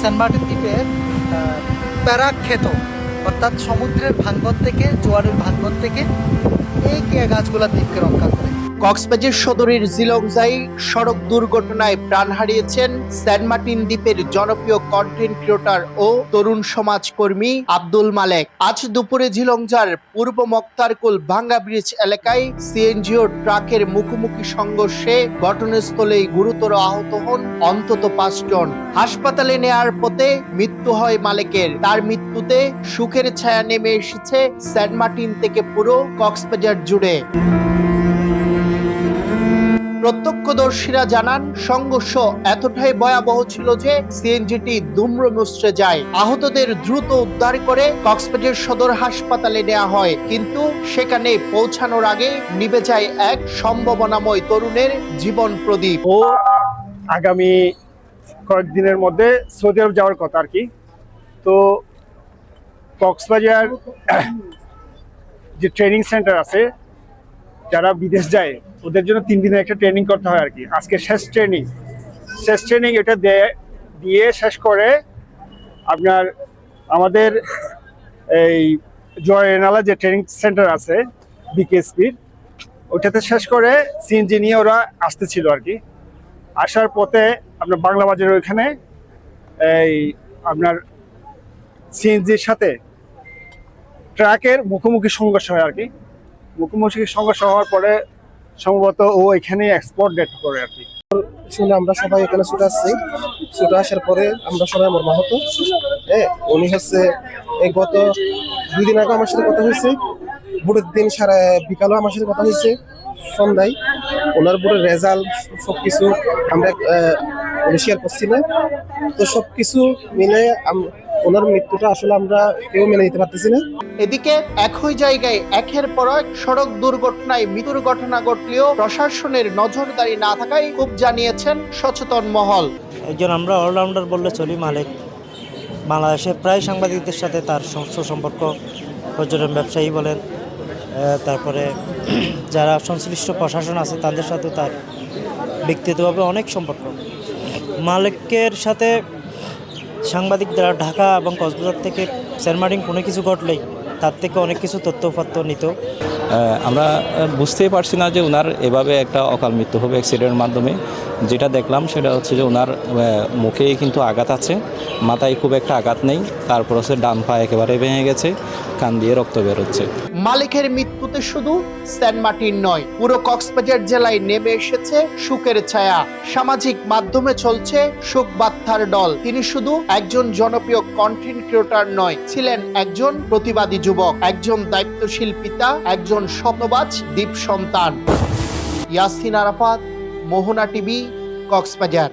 Saint Martin দ্বীপের প্যারাক্ষেত অর্থাৎ সমুদ্রের ভাঙ্গন থেকে, জোয়ারের ভাঙ্গন থেকে এই কেয়া গাছগুলা দ্বীপকে রক্ষা করে। কক্সবাজার সদরের জিলংজাই সড়ক দুর্ঘটনায় প্রাণ হারিয়েছেন সেন্ট মার্টিন দ্বীপের জনপ্রিয় কন্টেন্ট ক্রিয়েটর ও তরুণ সমাজকর্মী আব্দুল মালেক। আজ দুপুরে জিলংজার পূর্ব মক্তারকুল ভাঙ্গা ব্রিজ এলাকায় সিএনজি ও ট্রাকের মুখোমুখি সংঘর্ষে ঘটনাস্থলেই গুরুতর আহত হন অন্তত 5 জন। হাসপাতালে নেয়ার পথে মৃত্যু হয় মালেকের। তার মৃত্যুতে সুখের ছায়া নেমে এসেছে সেন্ট মার্টিন থেকে পুরো কক্সবাজার জুড়ে। প্রত্যক্ষদর্শীরা জানান, সংঘর্ষ এতটাই ভয়াবহ ছিল যে সিএনজিটি দুমড়ে মুচড়ে যায়। আহতদের দ্রুত উদ্ধার করে কক্সবাজার সদর হাসপাতালে নেওয়া হয়, কিন্তু সেখানে পৌঁছানোর আগে নিভে যায় এক সম্ভাবনাময় তরুণের জীবন প্রদীপ। ও আগামী কয়েকদিনের মধ্যে সৌদি আরব যাওয়ার কথা আর কি। তো কক্সবাজার যে ট্রেনিং সেন্টার আছে, যারা বিদেশ যায় ওদের জন্য 3 দিনের একটা ট্রেনিং করতে হয় আর কি। আজকে শেষ ট্রেনিং এটা দিয়ে শেষ করে আপনার আমাদের এই জয়নালা যে ট্রেনিং সেন্টার আছে বিকেএসপির, ওটাতে শেষ করে সিএনজি নিয়ে ওরা আসতেছিল আর কি। আসার পথে আপনার বাংলা বাজারের ওইখানে এই আপনার সিএনজির সাথে ট্রাকের মুখোমুখি সংঘর্ষ হয় আর কি। মুখোমুখি সংঘর্ষ হওয়ার পরে সম্ভবত ও এখানে এক্সপোর্ট ডেট করে আর কি। শুনে আমরা সবাই এখানে ছুটে আসছি। ছুটে আসার পরে আমরা সবাই মর্মাহত। উনি হচ্ছে এই গত 2 দিন আগে আমার সাথে কথা হয়েছে, ভোটের দিন সারা বিকালেও আমার সাথে কথা হয়েছে সন্ধ্যায়। ওনার ভোটের রেজাল্ট সবকিছু আমরা শেয়ার করছি না। তো সবকিছু মিলে ওনার মৃত্যুটা আসলে আমরা কেউ মেনে নিতে পারতেছি না। এদিকে একই জায়গায় একের পর এক সড়ক দুর্ঘটনায় মৃত্যুর ঘটনা ঘটলেও প্রশাসনের নজরদারি না থাকায় খুব জানিয়েছেন সচেতন মহল। একজন আমরা অলরাউন্ডার বললে চলি মালেক। বাংলাদেশে প্রায় সাংবাদিকদের সাথে তার সম্পর্ক, পর্যটন ব্যবসায়ী বলেন, তারপরে যারা সংশ্লিষ্ট প্রশাসন আছে তাদের সাথে তার ব্যক্তিগতভাবে অনেক সম্পর্ক। মালেকের সাথে সাংবাদিকরা ঢাকা এবং কক্সবাজার থেকে সেন্ট মার্টিন কোনো কিছু ঘটলেই তার থেকে অনেক কিছু তথ্যপত্র নিত। আমরা বুঝতেই পারছি না যে ওনার এভাবে একটা অকাল মৃত্যু হবে অ্যাক্সিডেন্টের মাধ্যমে। যেটা দেখলাম সেটা হচ্ছে যে ওনার মুখেই কিন্তু আঘাত আছে, মাথায় খুব একটা আঘাত নেই, তারপর হচ্ছে ডান পা একেবারে ভেঙে গেছে, কান দিয়ে রক্ত বেরোচ্ছে। মালিকের মৃত্যুতে শুধু সেন্ট মার্টিন নয়, পুরো কক্সবাজার জেলায় নেমে এসেছে শোকের ছায়া। সামাজিক মাধ্যমে চলছে শোক বার্তার ডল। তিনি শুধু একজন জনপ্রিয় কন্টেন্ট ক্রিয়েটর নয়, ছিলেন একজন প্রতিবাদী যুবক, একজন দায়িত্বশীল পিতা, একজন স্বপ্নবাজ দ্বীপ সন্তান। ইয়াসিন আরাফাত, মোহনা টিভি, কক্সবাজার।